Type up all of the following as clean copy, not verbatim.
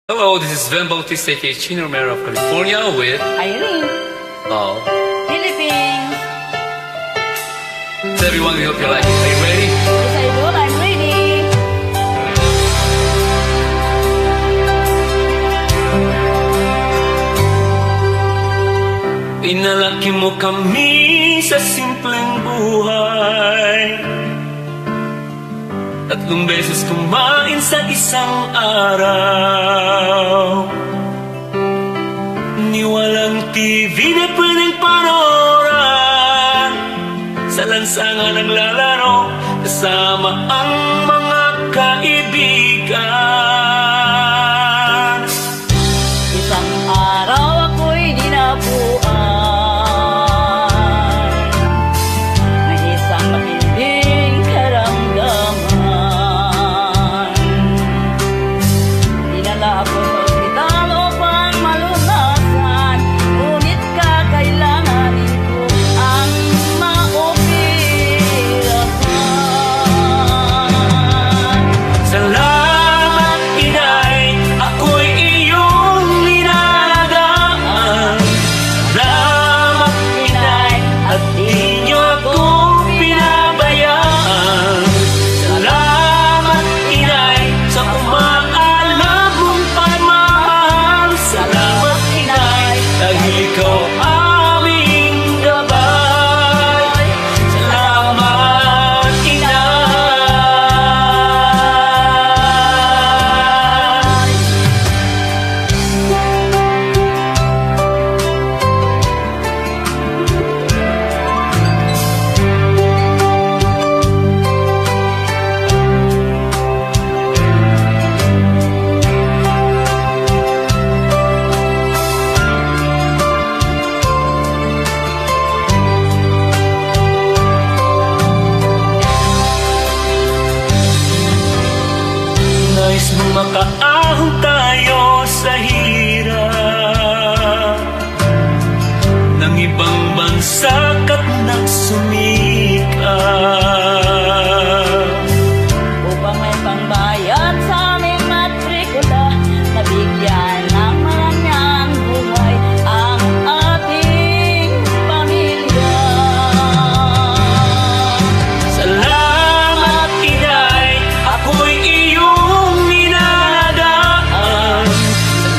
Hello, this is Sven Bautista, aka Chino Romero of California with Irene, Oh. Philippines. So everyone, we hope you like it. Are you ready? Yes, I will. I'm ready. Inalaki mo kami sa simpleng buhay. Tatlong beses kumain sa isang araw. Ni walang TV na pwedeng panooran. Sa lansangan ng lalaro, kasama ang mga kaibigan. Isang araw ako'y dinapuan ng isang matinding karamdaman. Dinala ako sa ospital upang malunasan, ngunit kakailanganin ko ang maoperahan. Salamat, Inay, ako'y iyong inalagaan. Salamat, Inay, at di niyo ako pinabayaan. Salamat, Inay, sa umaalam mong pagmamahal. Salamat, Inay, dahil ikaw aming gabay. Salamat, Inay. Nais mong makaahon tayo sa hirap ng ibang bansa ka't nagsumikap. Upang may pangbayad sa aming matrikula, nabigyan ng maranyang buhay ang ating pamilya. Salamat, Inay, ako'y iyong inalagaan.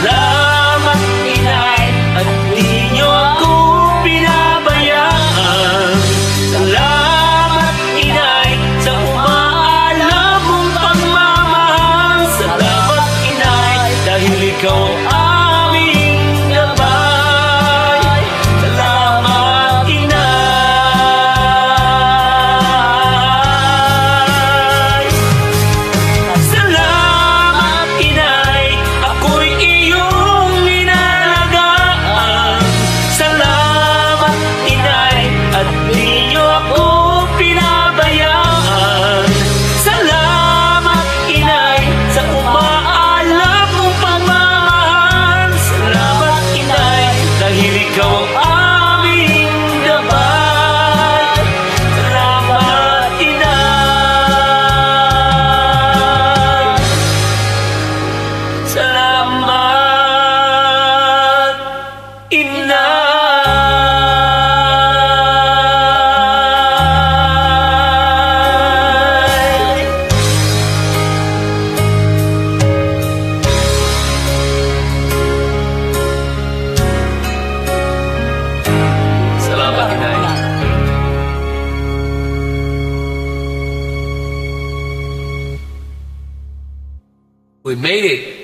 Salamat, Inay, at di niyo ako pinabayaan. Salamat, Inay, sa umaalam mong pagmamahal. Salamat, Inay, dahil ikaw aming gabay. Salamat, Inay. Salamat, Inay, ako'y iyong inalagaan. Salamat, Inay, at di niyo ako pinabayaan. Salamat, Inay, sa umaalam mong pagmamahal. Salamat, Inay, dahil ikaw aming gabay. Salamat, Inay. Salamat, Inay. Salamat, Inay. We made it.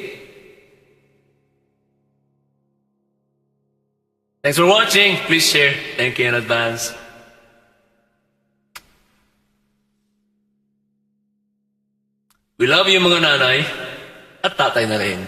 Thanks for watching. Please share. Thank you in advance. We love you mga nanay at tatay na rin.